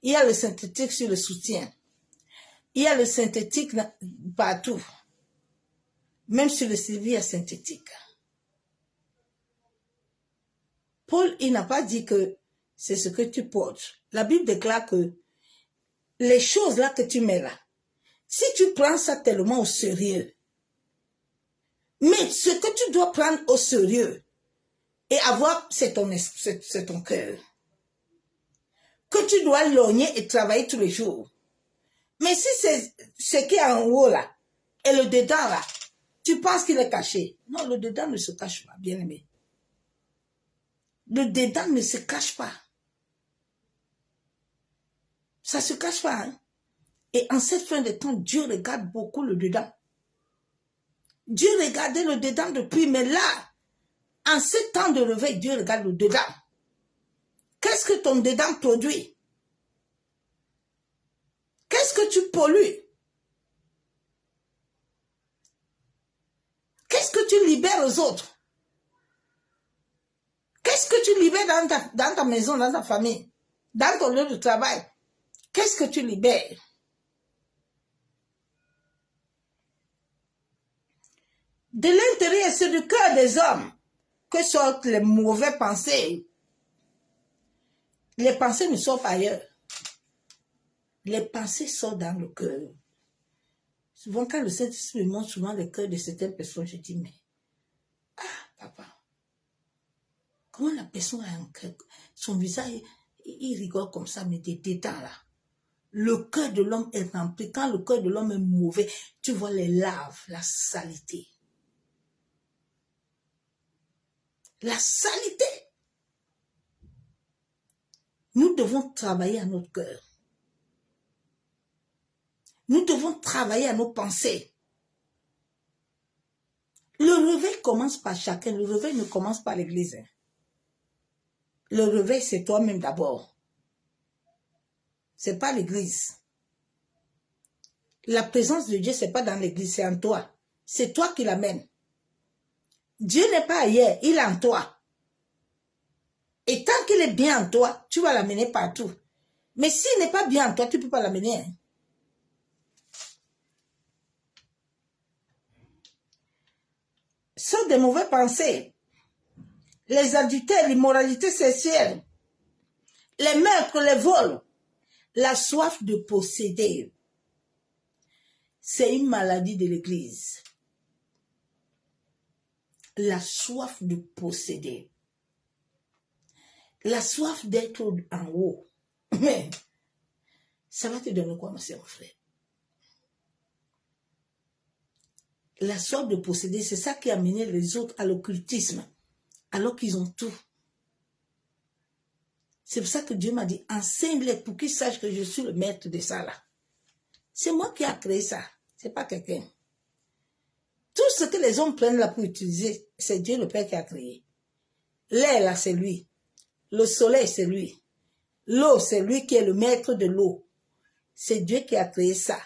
Il y a le synthétique sur le soutien. Il y a le synthétique partout. Même sur le CV, il y a synthétique. Paul, il n'a pas dit que c'est ce que tu portes. La Bible déclare que les choses là que tu mets là, si tu prends ça tellement au sérieux, mais ce que tu dois prendre au sérieux et avoir, c'est ton cœur. Que tu dois logner et travailler tous les jours. Mais si c'est ce qui est en haut là, et le dedans là, tu penses qu'il est caché. Non, le dedans ne se cache pas, bien aimé. Le dedans ne se cache pas. Ça ne se cache pas. Hein? Et en cette fin de temps, Dieu regarde beaucoup le dedans. Dieu regardait le dedans depuis, mais là, en ce temps de réveil, Dieu regarde le dedans. Qu'est-ce que ton dedans produit? Qu'est-ce que tu pollues? Qu'est-ce que tu libères aux autres? Qu'est-ce que tu libères dans ta maison, dans ta famille, dans ton lieu de travail? Qu'est-ce que tu libères? De l'intérieur, c'est du cœur des hommes que sortent les mauvaises pensées. Les pensées ne sortent pas ailleurs. Les pensées sortent dans le cœur. Souvent, quand le Saint-Esprit me montre souvent le cœur de certaines personnes, je dis, mais, papa, comment la personne a un cœur, son visage, il rigole comme ça, mais des détails là. Le cœur de l'homme est rempli. Quand le cœur de l'homme est mauvais, tu vois les larves, la saleté. La saleté. Nous devons travailler à notre cœur. Nous devons travailler à nos pensées. Le réveil commence par chacun. Le réveil ne commence pas à l'église. Le réveil, c'est toi-même d'abord. C'est pas l'église. La présence de Dieu, c'est pas dans l'église, c'est en toi. C'est toi qui l'amènes. Dieu n'est pas ailleurs, il est en toi. Et tant qu'il est bien en toi, tu vas l'amener partout. Mais s'il n'est pas bien en toi, tu ne peux pas l'amener. Hein. Sont des mauvaises pensées. Les adultères, l'immoralité sexuelle, les meurtres, les vols, la soif de posséder. C'est une maladie de l'Église. La soif de posséder. La soif d'être en haut. Mais ça va te donner quoi, ma soeur, mon frère? La soif de posséder, c'est ça qui a amené les autres à l'occultisme, alors qu'ils ont tout. C'est pour ça que Dieu m'a dit, enseigne-les pour qu'ils sachent que je suis le maître de ça là. C'est moi qui ai créé ça, c'est pas quelqu'un. Tout ce que les hommes prennent là pour utiliser, c'est Dieu le Père qui a créé. L'air là, c'est lui. Le soleil, c'est lui. L'eau, c'est lui qui est le maître de l'eau. C'est Dieu qui a créé ça.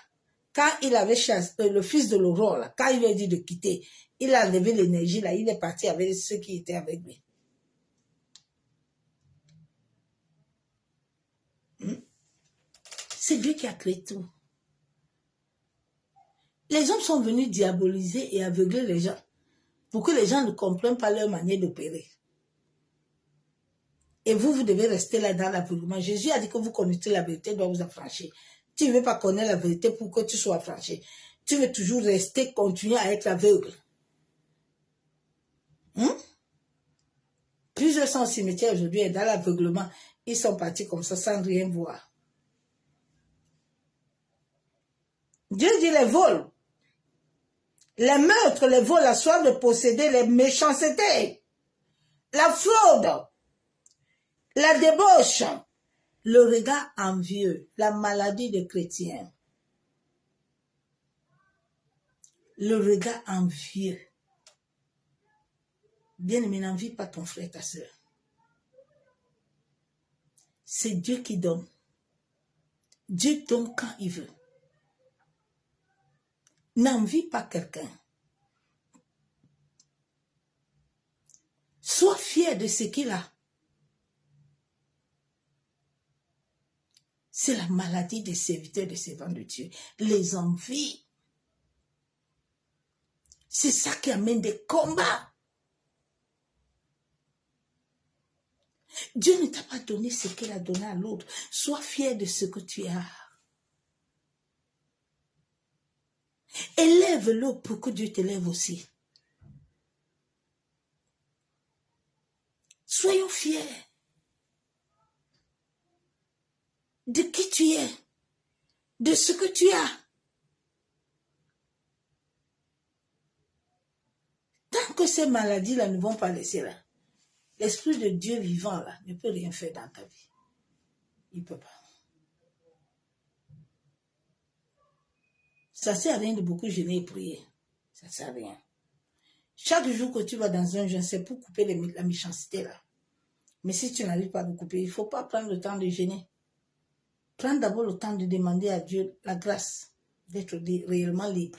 Quand il avait chassé le fils de l'aurore, quand il lui a dit de quitter, il a enlevé l'énergie là, il est parti avec ceux qui étaient avec lui. C'est Dieu qui a créé tout. Les hommes sont venus diaboliser et aveugler les gens pour que les gens ne comprennent pas leur manière d'opérer. Et vous devez rester là dans l'aveuglement. Jésus a dit que vous connaissez la vérité, doit vous affranchir. Tu ne veux pas connaître la vérité pour que tu sois affranchi. Tu veux toujours rester, continuer à être aveugle. Plusieurs sont au cimetière aujourd'hui et dans l'aveuglement. Ils sont partis comme ça sans rien voir. Dieu dit les vols, les meurtres, les vols, la soif de posséder, les méchancetés, la fraude, la débauche, le regard envieux, la maladie des chrétiens, le regard envieux. Bien-aimé, n'envie pas ton frère, ta soeur. C'est Dieu qui donne. Dieu donne quand il veut. N'envie pas quelqu'un. Sois fier de ce qu'il a. C'est la maladie des serviteurs, des servants de Dieu. Les envies. C'est ça qui amène des combats. Dieu ne t'a pas donné ce qu'il a donné à l'autre. Sois fier de ce que tu as. Élève-le pour que Dieu t'élève aussi. Soyons fiers de qui tu es, de ce que tu as. Tant que ces maladies-là ne vont pas laisser là, l'Esprit de Dieu vivant là ne peut rien faire dans ta vie. Il ne peut pas. Ça ne sert à rien de beaucoup jeûner et prier. Ça ne sert à rien. Chaque jour que tu vas dans un jeûne, c'est pour couper la méchanceté là. Mais si tu n'arrives pas à le couper, il ne faut pas prendre le temps de jeûner. Prends d'abord le temps de demander à Dieu la grâce d'être réellement libre.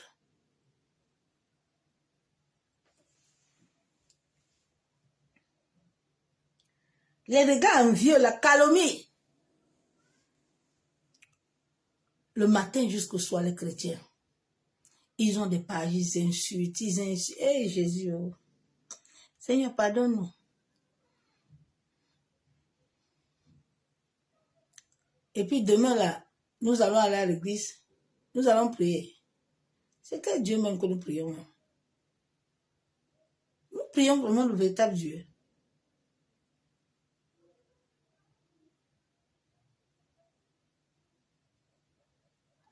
Les regards envieux, la calomnie. Le matin jusqu'au soir, les chrétiens, ils ont des pages, ils insultent, Hey Jésus, oh. Seigneur, pardonne-nous. Et puis demain, là, nous allons aller à l'église, nous allons prier. C'est que Dieu même que nous prions. Nous prions vraiment le véritable Dieu.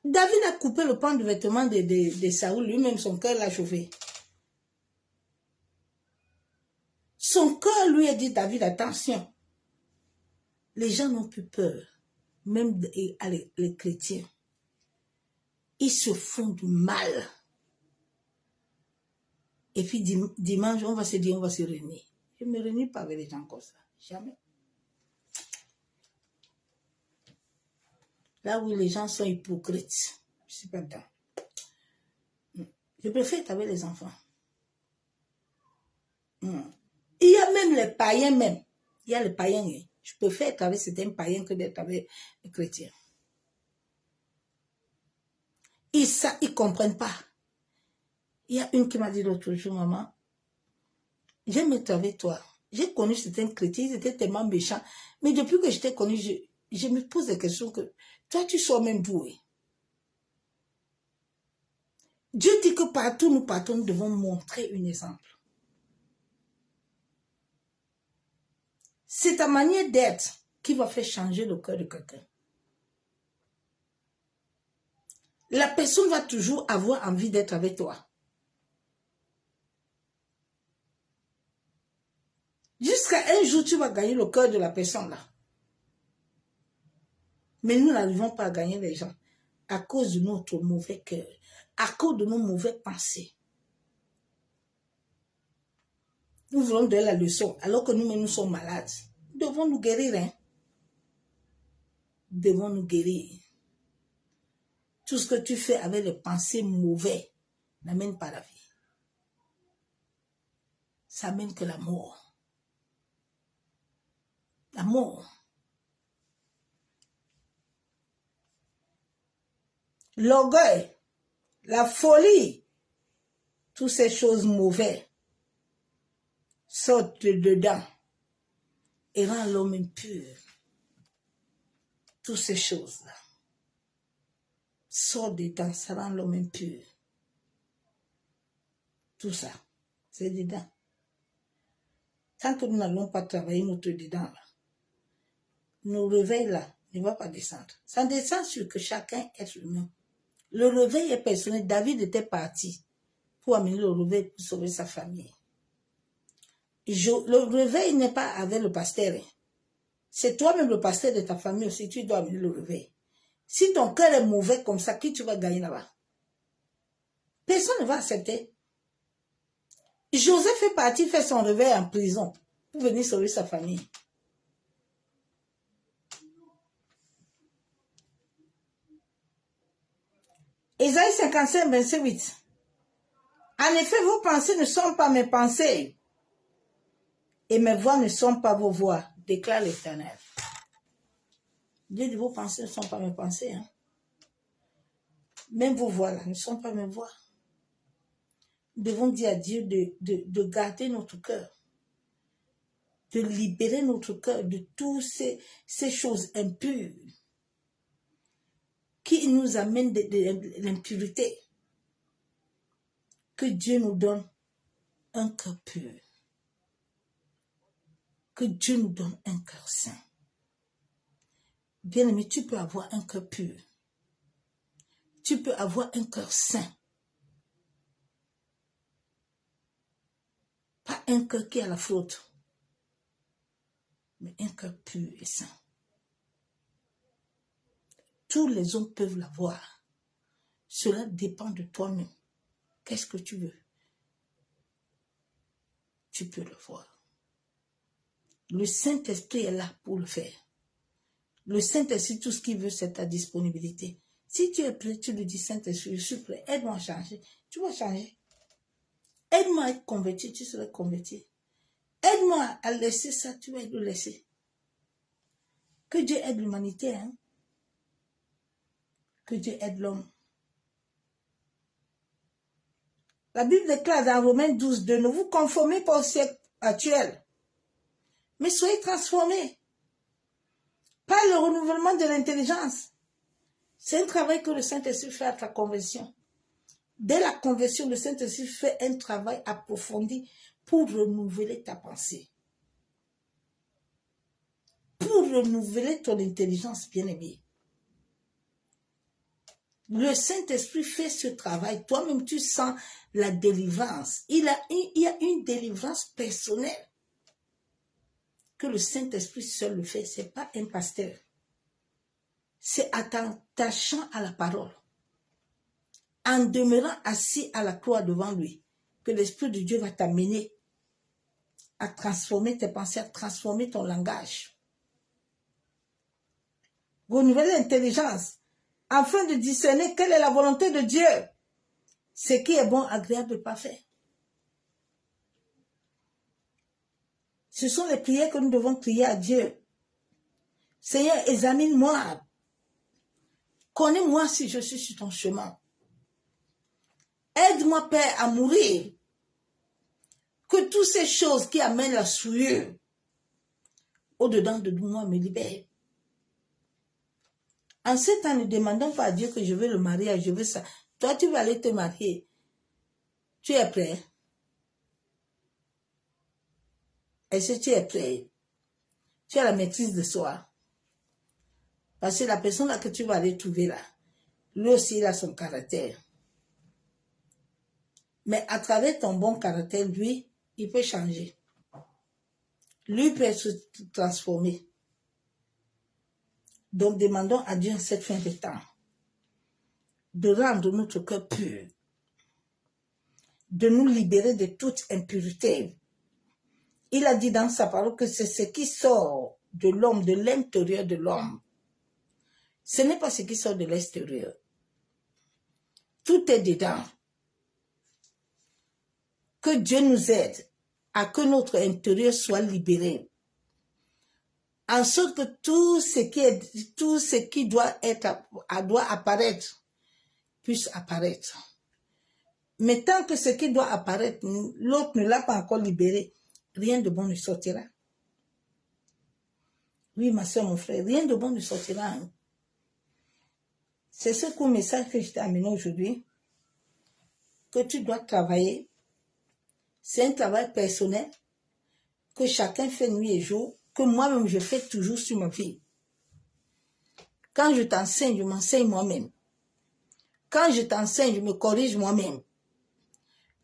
David a coupé le pan de vêtements de Saoul, lui-même son cœur l'a chauffé. Son cœur lui a dit, David, attention. Les gens n'ont plus peur, même les chrétiens. Ils se font du mal. Et puis dimanche, on va se dire, on va se réunir. Je ne me réunis pas avec les gens comme ça. Jamais. Là où les gens sont hypocrites, je ne suis pas dedans. Je préfère être avec les enfants. Il y a même les païens même. Il y a les païens. Je préfère être avec certains païens que d'être avec les chrétiens. Ils ne comprennent pas. Il y a une qui m'a dit l'autre jour, maman, j'aime être avec toi. J'ai connu certains chrétiens, ils étaient tellement méchants. Mais depuis que je t'ai connu, je me pose des questions que toi, tu sois même doué. Dieu dit que partout nous partons, nous devons montrer un exemple. C'est ta manière d'être qui va faire changer le cœur de quelqu'un. La personne va toujours avoir envie d'être avec toi. Jusqu'à un jour, tu vas gagner le cœur de la personne là. Mais nous n'arrivons pas à gagner les gens à cause de notre mauvais cœur, à cause de nos mauvaises pensées. Nous voulons donner la leçon alors que nous-mêmes nous sommes malades. Nous devons nous guérir. Hein? Nous devons nous guérir. Tout ce que tu fais avec les pensées mauvaises n'amène pas la vie. Ça amène que la mort. La mort. L'orgueil, la folie, toutes ces choses mauvaises sortent de dedans et rendent l'homme impur. Toutes ces choses-là sortent dedans, ça rend l'homme impur. Tout ça, c'est dedans. Tant que nous n'allons pas travailler notre dedans, là, nos réveils là ne vont pas descendre. Ça descend sur que chacun est humain. Le réveil est personnel. David était parti pour amener le réveil pour sauver sa famille. Le réveil n'est pas avec le pasteur. C'est toi-même le pasteur de ta famille aussi. Tu dois amener le réveil. Si ton cœur est mauvais comme ça, qui tu vas gagner là-bas? Personne ne va accepter. Joseph fait partie, fait son réveil en prison pour venir sauver sa famille. Ésaïe 55, verset 8. En effet, vos pensées ne sont pas mes pensées, et mes voix ne sont pas vos voix, déclare l'Éternel. Dieu dit, vos pensées ne sont pas mes pensées. Hein? Même vos voix là, ne sont pas mes voix. Nous devons dire à Dieu de garder notre cœur, de libérer notre cœur de toutes ces choses impures qui nous amènent de l'impureté. Que Dieu nous donne un cœur pur. Que Dieu nous donne un cœur saint. Bien-aimé, tu peux avoir un cœur pur. Tu peux avoir un cœur saint. Pas un cœur qui a la faute, mais un cœur pur et saint. Tous les hommes peuvent l'avoir. Cela dépend de toi-même. Qu'est-ce que tu veux? Tu peux le voir. Le Saint-Esprit est là pour le faire. Le Saint-Esprit, tout ce qu'il veut, c'est ta disponibilité. Si tu es prêt, tu lui dis, Saint-Esprit, je suis prêt, aide-moi à changer. Tu vas changer. Aide-moi à être converti, tu seras converti. Aide-moi à laisser ça, tu vas le laisser. Que Dieu aide l'humanité, hein? Que Dieu aide l'homme. La Bible déclare dans Romains 12, 2, ne vous conformez pas au siècle actuel, mais soyez transformés par le renouvellement de l'intelligence. C'est un travail que le Saint-Esprit fait à ta conversion. Dès la conversion, le Saint-Esprit fait un travail approfondi pour renouveler ta pensée. Pour renouveler ton intelligence, bien-aimé. Le Saint-Esprit fait ce travail. Toi-même, tu sens la délivrance. Il y a une délivrance personnelle que le Saint-Esprit seul le fait. Ce n'est pas un pasteur. C'est en t'attachant à la parole. En demeurant assis à la croix devant lui, que l'Esprit de Dieu va t'amener à transformer tes pensées, à transformer ton langage. Renouveler l'intelligence, afin de discerner quelle est la volonté de Dieu, ce qui est bon, agréable et parfait. Ce sont les prières que nous devons prier à Dieu Seigneur, examine-moi. Connais-moi si je suis sur ton chemin. Aide-moi, Père, à mourir. Que toutes ces choses qui amènent la souillure au-dedans de moi me libèrent. En ce temps, ne demandons pas à Dieu que je veux le mariage, je veux ça. Toi, tu vas aller te marier. Tu es prêt? Est-ce que tu es prêt? Tu as la maîtrise de soi. Parce que la personne là que tu vas aller trouver là, lui aussi, il a son caractère. Mais à travers ton bon caractère, lui, il peut changer. Lui peut se transformer. Donc, demandons à Dieu en cette fin de temps de rendre notre cœur pur, de nous libérer de toute impureté. Il a dit dans sa parole que c'est ce qui sort de l'homme, de l'intérieur de l'homme. Ce n'est pas ce qui sort de l'extérieur. Tout est dedans. Que Dieu nous aide à que notre intérieur soit libéré. En sorte que tout ce qui doit apparaître puisse apparaître. Mais tant que ce qui doit apparaître, l'autre ne l'a pas encore libéré, rien de bon ne sortira. Oui, ma soeur, mon frère, rien de bon ne sortira. Hein. C'est ce court message que je t'ai amené aujourd'hui, que tu dois travailler. C'est un travail personnel que chacun fait nuit et jour, que moi-même je fais toujours sur ma vie. Quand je t'enseigne, je m'enseigne moi-même. Quand je t'enseigne, je me corrige moi-même.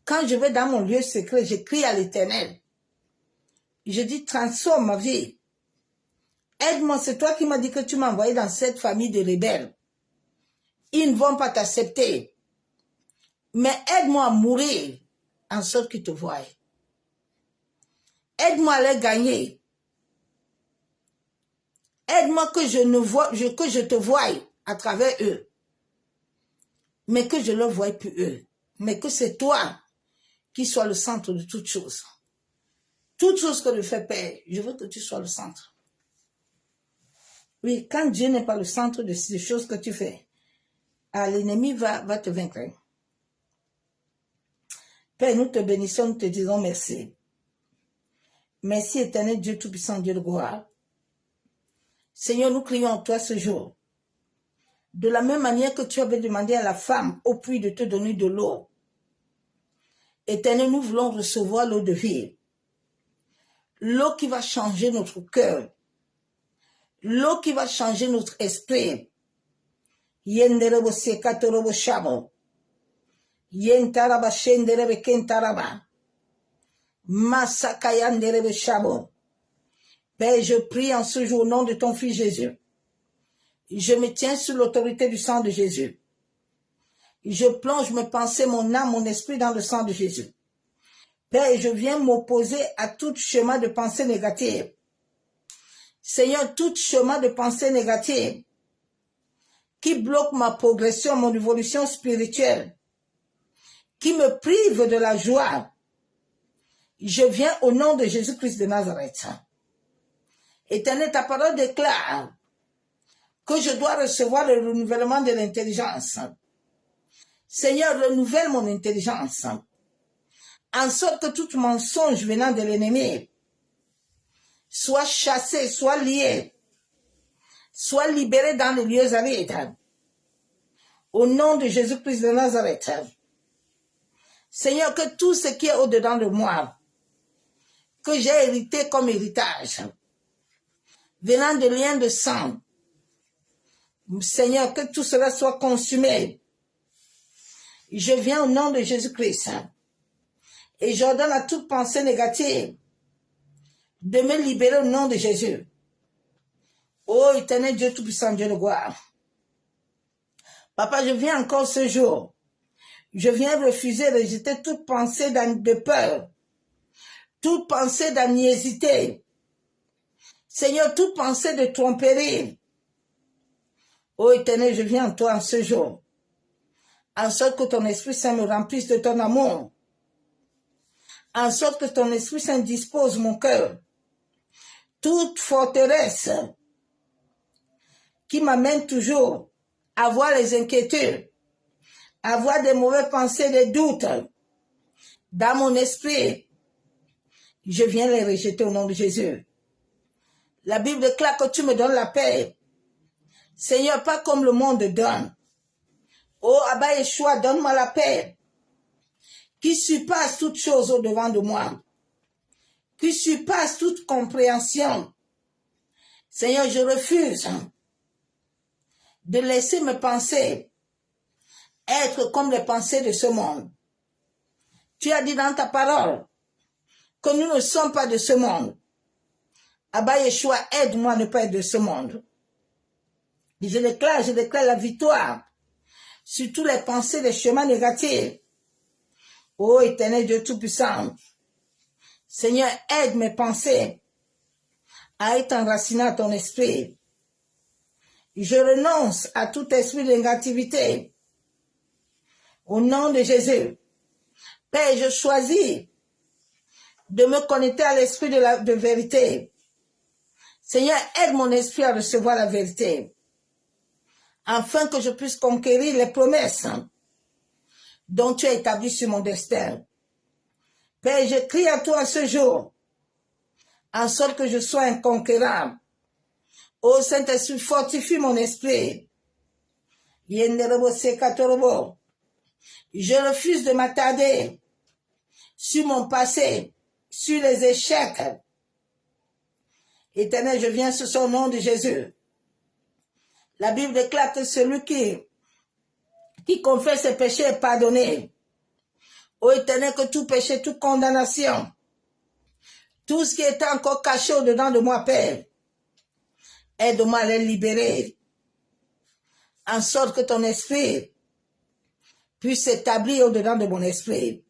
Quand je vais dans mon lieu secret, je crie à l'Éternel. Je dis, transforme ma vie. Aide-moi, c'est toi qui m'as dit que tu m'as envoyé dans cette famille de rebelles. Ils ne vont pas t'accepter. Mais aide-moi à mourir en sorte qu'ils te voient. Aide-moi à les gagner. Aide-moi que je te voie à travers eux. Mais que je ne leur voie plus eux. Mais que c'est toi qui sois le centre de toutes choses. Toutes choses que je fais, Père, je veux que tu sois le centre. Oui, quand Dieu n'est pas le centre de ces choses que tu fais, l'ennemi va te vaincre. Père, nous te bénissons, nous te disons merci. Merci, éternel Dieu Tout-Puissant, Dieu de gloire. Seigneur, nous crions en toi ce jour. De la même manière que tu avais demandé à la femme au puits de te donner de l'eau. Éternel, nous voulons recevoir l'eau de vie. L'eau qui va changer notre cœur. L'eau qui va changer notre esprit. Yenderebo sekatorobo shamo. Yentaraba shenderebe kentaraba. Masakayanderebe shamo. Père, je prie en ce jour au nom de ton Fils Jésus. Je me tiens sous l'autorité du sang de Jésus. Je plonge mes pensées, mon âme, mon esprit dans le sang de Jésus. Père, je viens m'opposer à tout chemin de pensée négative. Seigneur, tout chemin de pensée négative qui bloque ma progression, mon évolution spirituelle, qui me prive de la joie, je viens au nom de Jésus-Christ de Nazareth. Éternel, ta parole déclare que je dois recevoir le renouvellement de l'intelligence. Seigneur, renouvelle mon intelligence, en sorte que tout mensonge venant de l'ennemi soit chassé, soit lié, soit libéré dans les lieux arides. Au nom de Jésus-Christ de Nazareth. Seigneur, que tout ce qui est au-dedans de moi, que j'ai hérité comme héritage, venant de liens de sang, Seigneur, que tout cela soit consumé. Je viens au nom de Jésus-Christ et j'ordonne à toute pensée négative de me libérer au nom de Jésus. Ô éternel Dieu Tout-Puissant, Dieu de gloire. Papa, je viens encore ce jour. Je viens refuser, rejeter toute pensée de peur, toute pensée d'aniésité. Seigneur, toute pensée de tromperie. Ô éternel, je viens en toi en ce jour, en sorte que ton Esprit Saint me remplisse de ton amour, en sorte que ton Esprit Saint dispose mon cœur. Toute forteresse qui m'amène toujours à avoir les inquiétudes, à avoir des mauvaises pensées, des doutes dans mon esprit, je viens les rejeter au nom de Jésus. La Bible déclare que tu me donnes la paix. Seigneur, pas comme le monde donne. Oh, Abba Yeshua, donne-moi la paix qui surpasse toute chose au-devant de moi, qui surpasse toute compréhension. Seigneur, je refuse de laisser mes pensées être comme les pensées de ce monde. Tu as dit dans ta parole que nous ne sommes pas de ce monde. Abba Yeshua, aide-moi à ne pas être de ce monde. Et je déclare la victoire sur toutes les pensées des chemins négatifs. Ô Éternel Dieu Tout-Puissant, Seigneur, aide mes pensées à être enracinées à ton esprit. Je renonce à tout esprit de négativité. Au nom de Jésus, Père, je choisis de me connecter à l'esprit de vérité. Seigneur, aide mon esprit à recevoir la vérité, afin que je puisse conquérir les promesses dont tu as établi sur mon destin. Père, je crie à toi ce jour, en sorte que je sois inconquérable. Ô Saint-Esprit, fortifie mon esprit. Je refuse de m'attarder sur mon passé, sur les échecs. Éternel, je viens sous son nom de Jésus. La Bible déclare que celui qui confesse ses péchés est pardonné. Ô Éternel, que tout péché, toute condamnation, tout ce qui est encore caché au-dedans de moi, Père, aide-moi à les libérer, en sorte que ton esprit puisse s'établir au-dedans de mon esprit.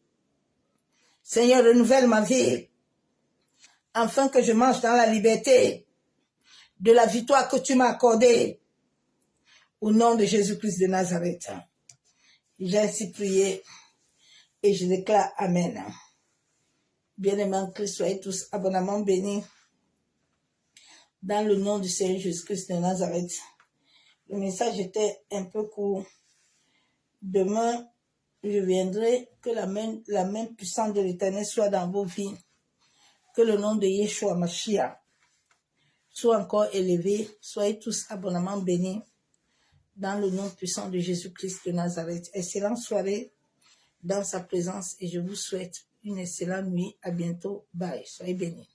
Seigneur, renouvelle ma vie, afin que je marche dans la liberté de la victoire que tu m'as accordée, au nom de Jésus-Christ de Nazareth. J'ai ainsi prié et je déclare Amen. Bien-aimés en Christ, soyez tous abondamment bénis dans le nom du Seigneur Jésus-Christ de Nazareth. Le message était un peu court. Demain, je viendrai, que la main puissante de l'Éternel soit dans vos vies, que le nom de Yeshua Mashiach soit encore élevé. Soyez tous abondamment bénis dans le nom puissant de Jésus-Christ de Nazareth. Excellente soirée dans sa présence et je vous souhaite une excellente nuit. À bientôt. Bye. Soyez bénis.